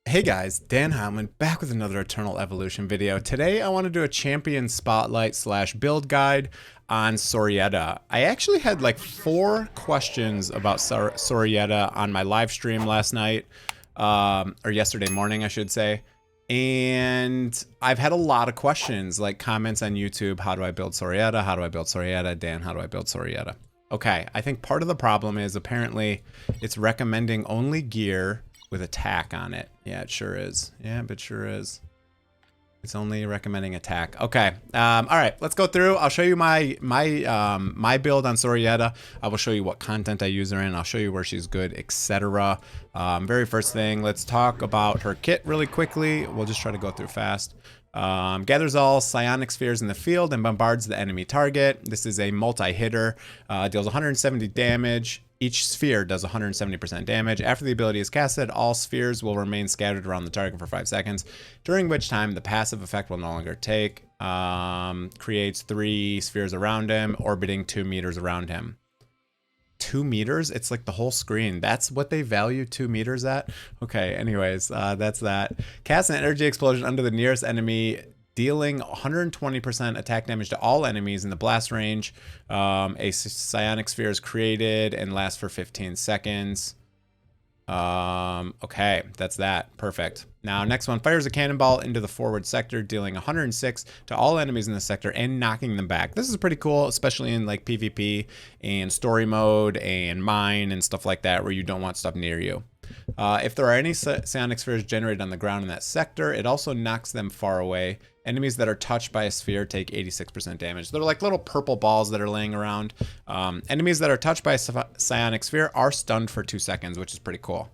Hey guys, Dan Heilman back with another Eternal Evolution video. Today I want to do a champion spotlight slash build guide on Sorietta. I actually had like 4 questions about Sorietta on my live stream last night, or yesterday morning I should say. And I've had a lot of questions, like comments on YouTube. How do I build Sorietta? How do I build Sorietta? Dan, how do I build Sorietta? Okay, I think part of the problem is apparently it's recommending only gear with attack on it. Yeah, it sure is. Yeah, it sure is. It's only recommending attack. Okay. All right, let's go through. I'll show you my build on Sorietta. I will show you what content I use her in. I'll show you where she's good, etc. Very first thing, let's talk about her kit really quickly. We'll just try to go through fast. Gathers all psionic spheres in the field and bombards the enemy target. This is a multi-hitter. Deals 170 damage. Each sphere does 170% damage. After the ability is casted, all spheres will remain scattered around the target for 5 seconds, during which time the passive effect will no longer take. Creates 3 spheres around him, orbiting 2 meters around him. 2 meters? It's like the whole screen. That's what they value 2 meters at? Okay, anyways, that's that. Cast an energy explosion under the nearest enemy, dealing 120% attack damage to all enemies in the blast range. A psionic sphere is created and lasts for 15 seconds. Okay, that's that. Perfect. Now, next one, fires a cannonball into the forward sector, dealing 106 to all enemies in the sector and knocking them back. This is pretty cool, especially in like PvP and story mode and mine and stuff like that, where you don't want stuff near you. If there are any psionic spheres generated on the ground in that sector, it also knocks them far away. Enemies that are touched by a sphere take 86% damage. They're like little purple balls that are laying around. Enemies that are touched by a psionic sphere are stunned for 2 seconds, which is pretty cool.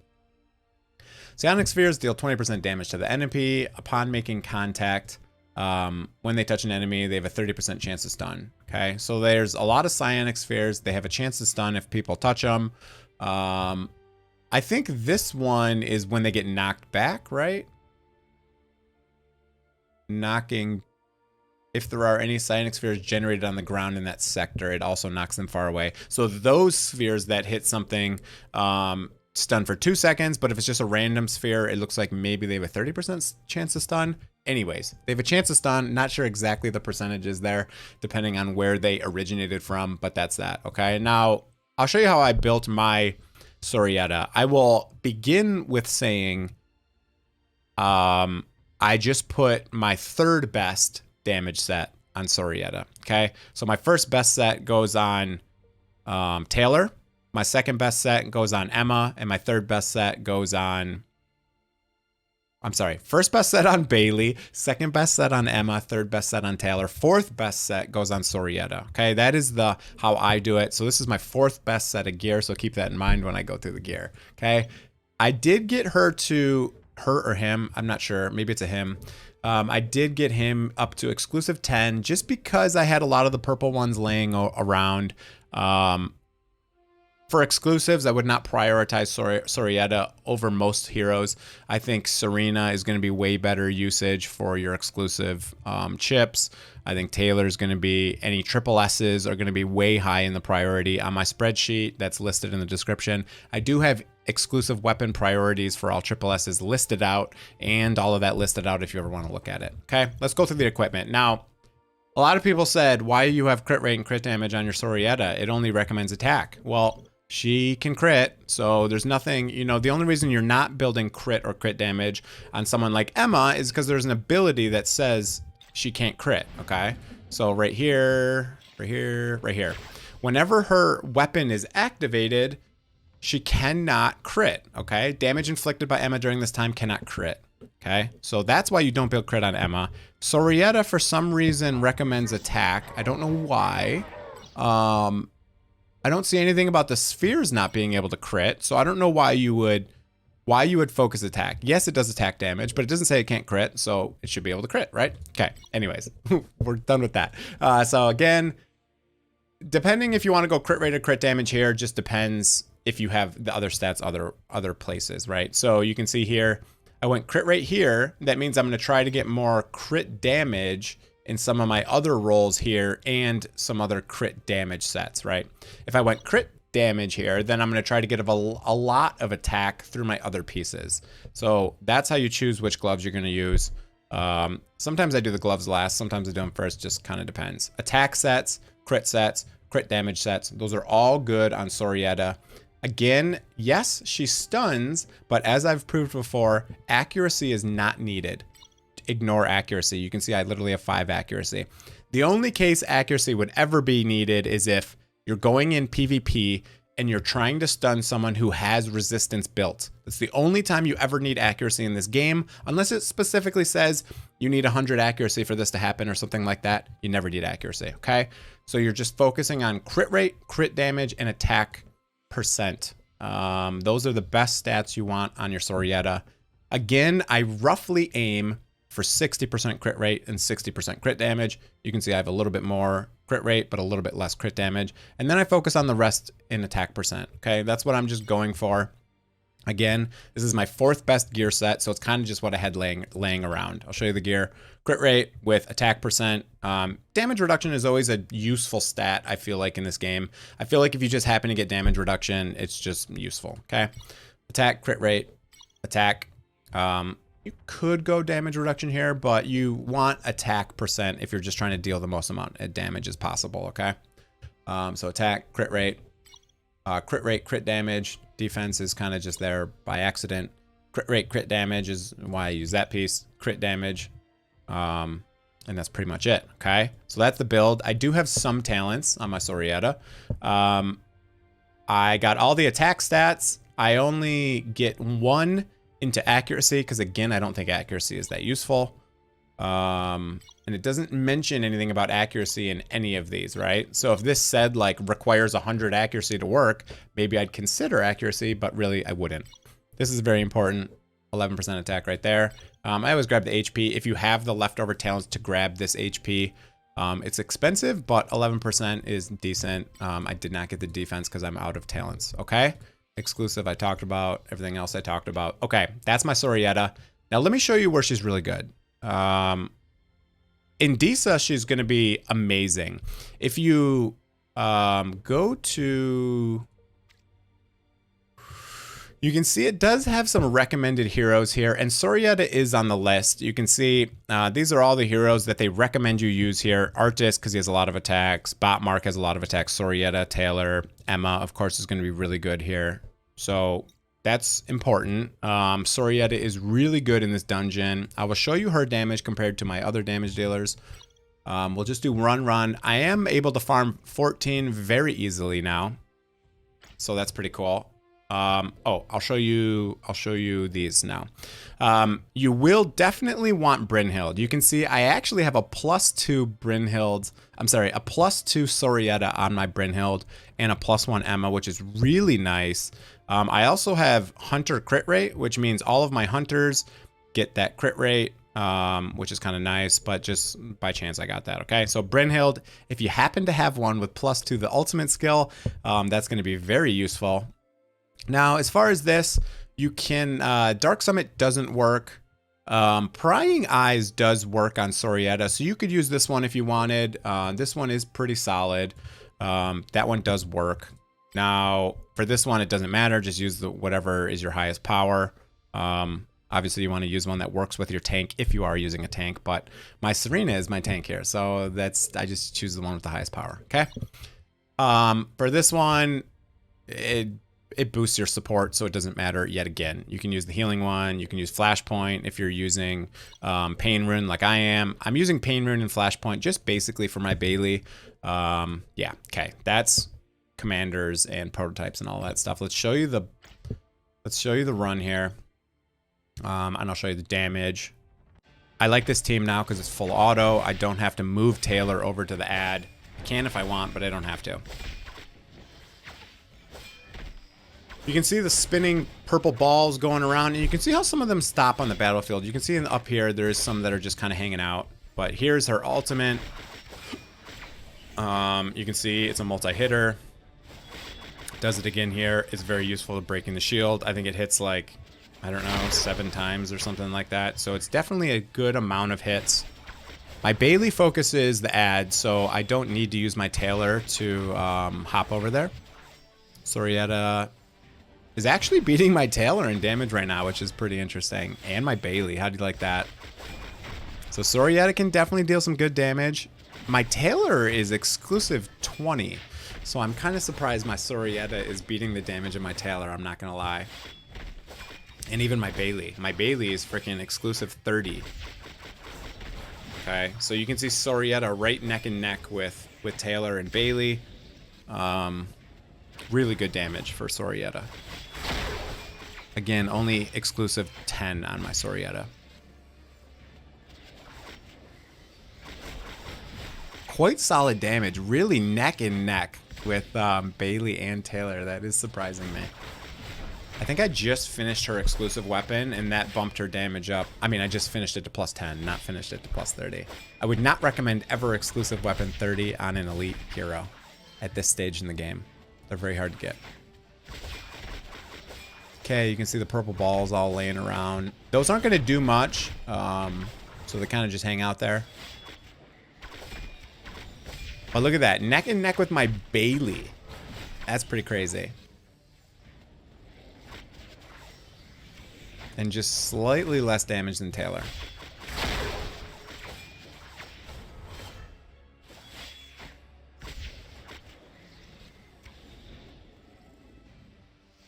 Psionic spheres deal 20% damage to the enemy upon making contact. When they touch an enemy, they have a 30% chance to stun. Okay, so there's a lot of psionic spheres. They have a chance to stun if people touch them. I think this one is when they get knocked back, right? Knocking, if there are any psionic spheres generated on the ground in that sector, it also knocks them far away. So those spheres that hit something stun for 2 seconds, but if it's just a random sphere, it looks like maybe they have a 30% chance to stun. Anyways, they have a chance to stun. Not sure exactly the percentages there, depending on where they originated from, but that's that. Okay, now I'll show you how I built my Sorietta. I will begin with saying I just put my 3rd best damage set on Sorietta. Okay, so my first best set goes on Taylor, my 2nd best set goes on Emma, and my 3rd best set goes on, I'm sorry, 1st best set on Bailey, 2nd best set on Emma, 3rd best set on Taylor, 4th best set goes on Sorietta. Okay, that is how I do it. So this is my 4th best set of gear, so keep that in mind when I go through the gear. Okay, I did get her or him, I'm not sure, maybe it's a him. I did get him up to exclusive 10 just because I had a lot of the purple ones laying around. For exclusives, I would not prioritize Sorietta over most heroes. I think Serena is going to be way better usage for your exclusive chips. I think Taylor is going to be, any triple S's are going to be way high in the priority. On my spreadsheet that's listed in the description, I do have exclusive weapon priorities for all triple S's listed out, and all of that listed out if you ever want to look at it. Okay, let's go through the equipment. Now, a lot of people said, why do you have crit rate and crit damage on your Sorietta? It only recommends attack. Well, she can crit, so there's nothing, the only reason you're not building crit or crit damage on someone like Emma is because there's an ability that says she can't crit, okay? So right here, right here, right here. Whenever her weapon is activated, she cannot crit, okay? Damage inflicted by Emma during this time cannot crit, okay? So that's why you don't build crit on Emma. Sorietta, for some reason, recommends attack. I don't know why. I don't see anything about the spheres not being able to crit, so I don't know why you would focus attack. Yes, it does attack damage, but it doesn't say it can't crit, so it should be able to crit, right? Okay, anyways, we're done with that. So again, depending if you want to go crit rate or crit damage here, just depends if you have the other stats other places, right? So you can see here, I went crit rate here. That means I'm going to try to get more crit damage in some of my other rolls here and some other crit damage sets, right? If I went crit damage here, then I'm going to try to get a lot of attack through my other pieces. So that's how you choose which gloves you're going to use. Sometimes I do the gloves last, sometimes I do them first, just kind of depends. Attack sets, crit damage sets, those are all good on Sorietta. Again, yes, she stuns, but as I've proved before, accuracy is not needed. Ignore accuracy. You can see I literally have 5 accuracy. The only case accuracy would ever be needed is if you're going in PvP and you're trying to stun someone who has resistance built. That's the only time you ever need accuracy in this game, unless it specifically says you need 100 accuracy for this to happen or something like that. You never need accuracy, okay? So you're just focusing on crit rate, crit damage, and attack percent. Those are the best stats you want on your Sorietta. Again, I roughly aim for 60% crit rate and 60% crit damage. You can see I have a little bit more crit rate, but a little bit less crit damage. And then I focus on the rest in attack percent. Okay, that's what I'm just going for. Again, this is my 4th best gear set, so it's kind of just what I had laying around. I'll show you the gear. Crit rate with attack percent. Damage reduction is always a useful stat, I feel like, in this game. I feel like if you just happen to get damage reduction, it's just useful, okay? Attack, crit rate, attack. You could go damage reduction here, but you want attack percent if you're just trying to deal the most amount of damage as possible, okay? So attack, crit rate, crit damage. Defense is kind of just there by accident. Crit rate, crit damage is why I use that piece. Crit damage, and that's pretty much it, okay? So that's the build. I do have some talents on my Sorietta. I got all the attack stats. I only get 1 into accuracy, because again, I don't think accuracy is that useful. And it doesn't mention anything about accuracy in any of these, right? So if this said like requires 100 accuracy to work, maybe I'd consider accuracy, but really I wouldn't. This is very important. 11% attack right there. I always grab the HP. If you have the leftover talents to grab this HP, it's expensive, but 11% is decent. I did not get the defense because I'm out of talents, okay? Exclusive I talked about, everything else I talked about. Okay, that's my Sorietta. Now let me show you where she's really good. In Deesa, she's going to be amazing. If you go to... You can see it does have some recommended heroes here, and Sorietta is on the list. You can see these are all the heroes that they recommend you use here. Artist, because he has a lot of attacks. Botmark has a lot of attacks. Sorietta, Taylor, Emma, of course, is going to be really good here. So that's important. Sorietta is really good in this dungeon. I will show you her damage compared to my other damage dealers. We'll just do run. I am able to farm 14 very easily now, so that's pretty cool. Oh, I'll show you these now. You will definitely want Brynhild. You can see I actually have a +2 Brynhild. I'm sorry, a +2 Sorietta on my Brynhild and a +1 Emma, which is really nice. I also have Hunter crit rate, which means all of my hunters get that crit rate, which is kind of nice, but just by chance I got that, okay? So Brynhild, if you happen to have one with +2 the ultimate skill, that's going to be very useful. Now, as far as this, you can, Dark Summit doesn't work. Prying Eyes does work on Sorietta, so you could use this one if you wanted. This one is pretty solid. That one does work. Now, for this one, it doesn't matter. Just use whatever is your highest power. Obviously, you want to use one that works with your tank if you are using a tank, but my Serena is my tank here, so I just choose the one with the highest power, okay? For this one, it boosts your support, so it doesn't matter yet again. You can use the healing one. You can use Flashpoint if you're using Pain Rune like I am. I'm using Pain Rune and Flashpoint just basically for my Bailey. Yeah, okay. That's commanders and prototypes and all that stuff. Let's show you the run here. And I'll show you the damage. I like this team now because it's full auto. I don't have to move Taylor over to the ad. I can if I want, but I don't have to. You can see the spinning purple balls going around, and you can see how some of them stop on the battlefield. You can see up here, there's some that are just kind of hanging out. But here's her ultimate. You can see it's a multi-hitter. Does it again here. It's very useful at breaking the shield. I think it hits like, I don't know, 7 times or something like that. So it's definitely a good amount of hits. My Bailey focuses the ad, so I don't need to use my Taylor to hop over there. Sorietta is actually beating my Taylor in damage right now, which is pretty interesting. And my Bailey. How do you like that? So Sorietta can definitely deal some good damage. My Taylor is exclusive 20. So I'm kind of surprised my Sorietta is beating the damage of my Taylor, I'm not going to lie. And even my Bailey. My Bailey is freaking exclusive 30. Okay, so you can see Sorietta right neck and neck with Taylor and Bailey. Really good damage for Sorietta. Again, only exclusive 10 on my Sorietta. Quite solid damage, really neck and neck with Bailey and Taylor. That is surprising me. I think I just finished her exclusive weapon and that bumped her damage up. I mean, I just finished it to plus 10, not finished it to plus 30. I would not recommend ever exclusive weapon 30 on an elite hero at this stage in the game. They're very hard to get. Okay, you can see the purple balls all laying around. Those aren't going to do much, so they kind of just hang out there. But look at that, neck and neck with my Bailey. That's pretty crazy. And just slightly less damage than Taylor.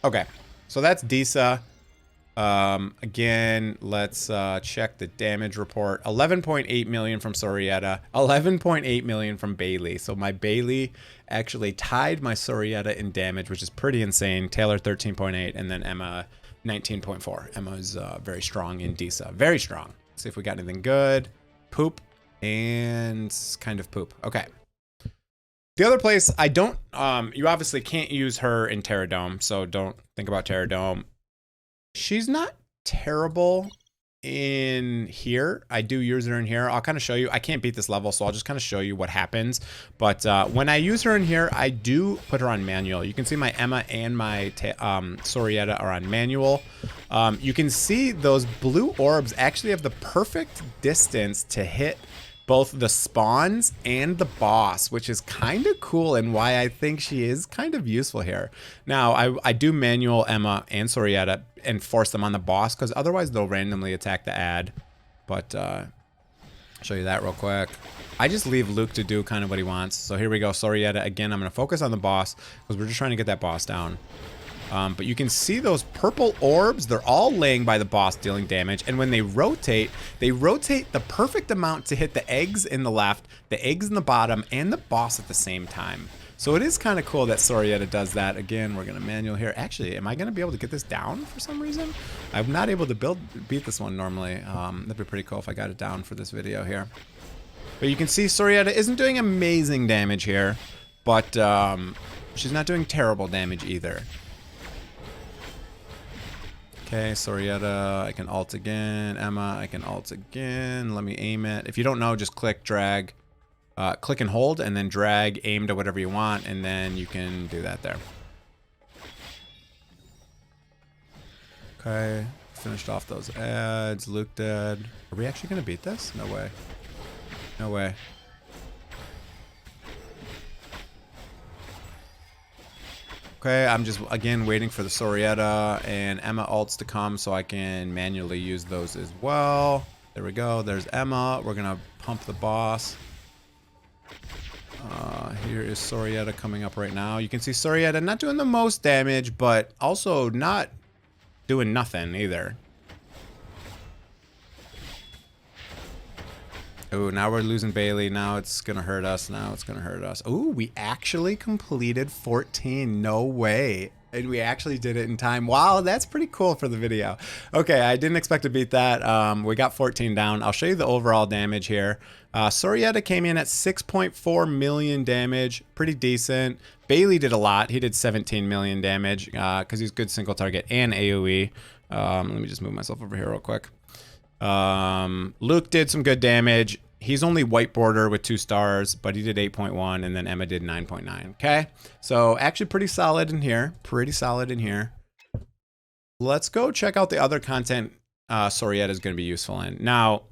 Okay, so that's Deesa. Again, let's check the damage report. 11.8 million from Sorietta, 11.8 million from Bailey. So my Bailey actually tied my Sorietta in damage, which is pretty insane. Taylor 13.8, and then Emma 19.4. Emma's very strong in Deesa, very strong. Let's see if we got anything good. Poop and kind of poop. Okay. The other place I don't, you obviously can't use her in Terradome, so don't think about Terradome. She's not terrible in here. I do use her in here. I'll kind of show you. I can't beat this level, so I'll just kind of show you what happens. But when I use her in here, I do put her on manual. You can see my Emma and my Sorietta are on manual. You can see those blue orbs actually have the perfect distance to hit both the spawns and the boss, which is kind of cool and why I think she is kind of useful here. Now, I do manual Emma and Sorietta and force them on the boss because otherwise they'll randomly attack the ad. But I'll show you that real quick. I just leave Luke to do kind of what he wants. So here we go, Sorietta. Again, I'm going to focus on the boss because we're just trying to get that boss down. But you can see those purple orbs. They're all laying by the boss, dealing damage. And when they rotate the perfect amount to hit the eggs in the left, the eggs in the bottom, and the boss at the same time. So it is kind of cool that Sorietta does that. Again, we're going to manual here. Actually, am I going to be able to get this down for some reason? I'm not able to beat this one normally. That'd be pretty cool if I got it down for this video here. But you can see Sorietta isn't doing amazing damage here. But she's not doing terrible damage either. Okay, Sorietta, I can ult again. Emma, I can ult again. Let me aim it. If you don't know, just click, drag, click and hold, and then drag, aim to whatever you want, and then you can do that there. Okay, finished off those ads. Luke dead. Are we actually going to beat this? No way. No way. Okay, I'm just, again, waiting for the Sorietta and Emma ults to come so I can manually use those as well. There we go. There's Emma. We're going to pump the boss. Here is Sorietta coming up right now. You can see Sorietta not doing the most damage, but also not doing nothing either. Oh, now we're losing Bailey. Now it's going to hurt us. Now it's going to hurt us. Oh, we actually completed 14. No way. And we actually did it in time. Wow, that's pretty cool for the video. Okay, I didn't expect to beat that. We got 14 down. I'll show you the overall damage here. Sorietta came in at 6.4 million damage. Pretty decent. Bailey did a lot. He did 17 million damage because he's good single target and AoE. Let me just move myself over here real quick. Luke did some good damage. He's only white border with 2 stars, but he did 8.1, and then Emma did 9.9. Okay, so actually pretty solid in here. Pretty solid in here. Let's go check out the other content Sorietta is going to be useful in. Now,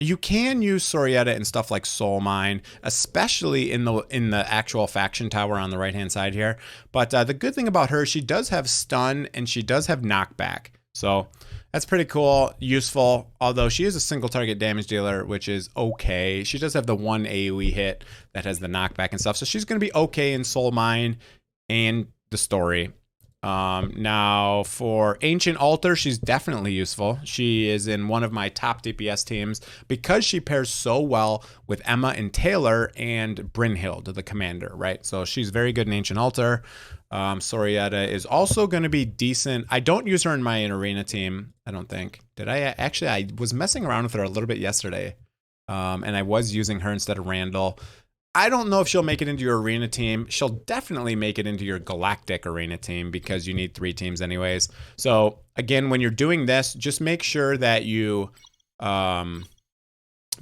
You can use Sorietta in stuff like Soul Mine, especially in the actual faction tower on the right hand side here. But the good thing about her, she does have stun and she does have knockback. So that's pretty cool, useful. Although she is a single target damage dealer, which is okay. She does have the one AoE hit that has the knockback and stuff. So she's going to be okay in Soul Mine and the story. Now for Ancient Altar, she's definitely useful. She is in one of my top DPS teams because she pairs so well with Emma and Taylor and Brynhild, the commander, right? So she's very good in Ancient Altar. Sorietta is also going to be decent. I don't use her in my arena team, I don't think. Did I? Actually, I was messing around with her a little bit yesterday. And I was using her instead of Randall. I don't know if she'll make it into your arena team. She'll definitely make it into your galactic arena team because you need 3 teams anyways. So again, when you're doing this, just make sure that you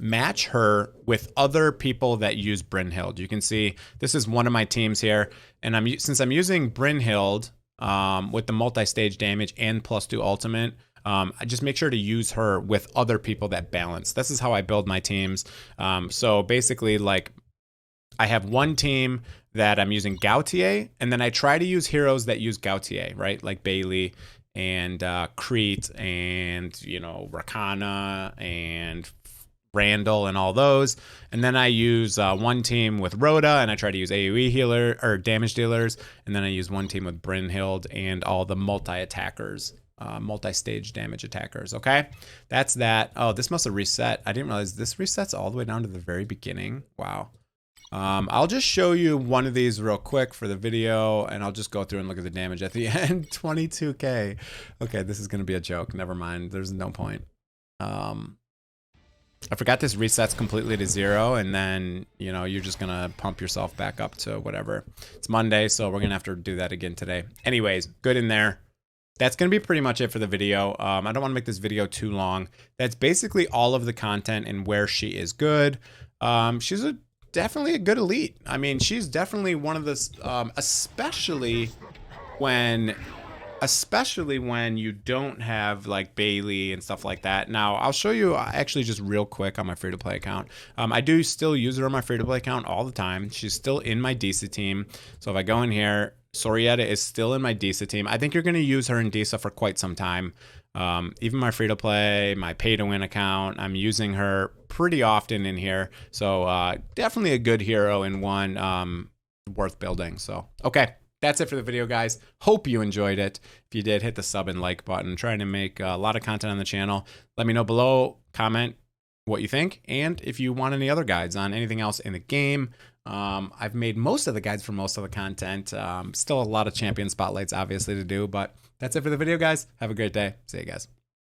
match her with other people that use Brynhild. You can see this is one of my teams here. And since I'm using Brynhild with the multi-stage damage and +2 ultimate, I just make sure to use her with other people that balance. This is how I build my teams. So basically, like, I have one team that I'm using Gautier, and then I try to use heroes that use Gautier, right? Like Bailey and Crete and, you know, Rakana and Randall and all those. And then I use one team with Rhoda, and I try to use AoE healer or damage dealers. And then I use one team with Brynhild and all the multi-attackers. Multi-stage damage attackers. Okay, that's that. Oh, this must have reset. I didn't realize this resets all the way down to the very beginning. Wow. I'll just show you one of these real quick for the video, and I'll just go through and look at the damage at the end. 22k. Okay, this is gonna be a joke. Never mind. There's no point. I forgot this resets completely to 0, and then, you know, you're just gonna pump yourself back up to whatever. It's Monday, so we're gonna have to do that again today. Anyways, good in there. That's going to be pretty much it for the video. I don't want to make this video too long. That's basically all of the content and where she is good. She's definitely a good elite. I mean, she's definitely one of the, especially when you don't have like Bailey and stuff like that. Now, I'll show you actually just real quick on my free-to-play account. I do still use her on my free-to-play account all the time. She's still in my Deesa team. So if I go in here, Sorietta is still in my Deesa team. I think you're going to use her in Deesa for quite some time. Even my free-to-play, my pay-to-win account, I'm using her pretty often in here. So definitely a good hero and one worth building. So, okay. That's it for the video, guys. Hope you enjoyed it. If you did, hit the sub and like button. Trying to make a lot of content on the channel. Let me know below, comment what you think, and if you want any other guides on anything else in the game. I've made most of the guides for most of the content. Still a lot of champion spotlights, obviously, to do, but that's it for the video, guys. Have a great day. See you guys.